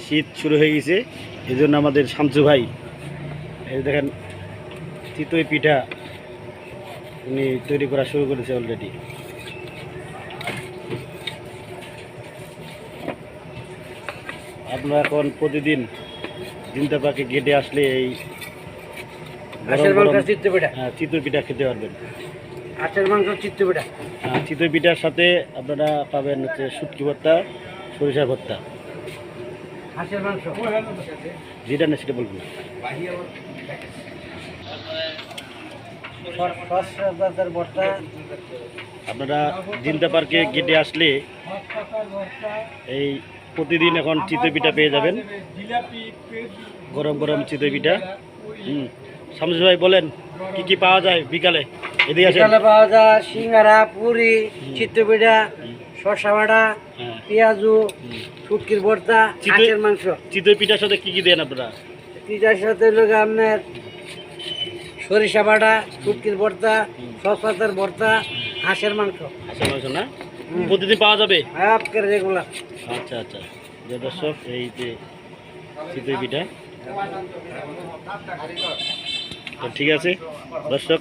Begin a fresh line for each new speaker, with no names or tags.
শীত শুরু হয়ে গেছে, এই জন্য আমাদের শামসু ভাই এই দেখেন চিতই পিঠা উনি তৈরি করা শুরু করেছে অলরেডি। আপনারা এখন প্রতিদিন জিন্তা পাখি গেটে আসলে এই চিতই পিঠা খেতে পারবেন।
হাঁসের মাংস চিত্ত পিঠা,
চিতই পিঠার সাথে আপনারা পাবেন হচ্ছে শুটকি ভর্তা, সরিষা ভর্তা।
হাঁসের মাংস
যেটা না সেটা বলবেন।
ভর্তা।
আপনারা জিন্তা পার্কে গেটে আসলে এই প্রতিদিন এখন চিতই পিঠা পেয়ে যাবেন, গরম গরম চিতই পিঠা। শামসু ভাই বলেন কি কি পাওয়া যায় বিকালে? এদিকে আসেন।
বিকালে পাওয়া যায় সিঙ্গারা, পুরি, চিত্ত পিঠা, শসা বাটা, পেঁয়াজু, শুটকির ভর্তা, হাঁসের মাংস।
চিতই পিঠার সাথে কি কি দেন আপনারা?
পিঠার সাথে লোক আপনার সরিষা বাটা, শুটকির ভর্তা, শসার ভর্তা, হাঁসের মাংস।
হাঁসের মাংস না প্রতিদিন পাওয়া যাবে?
রেগুলার।
আচ্ছা আচ্ছা, যে দর্শক এই যে চিতই পিঠা, তো ঠিক আছে দর্শক।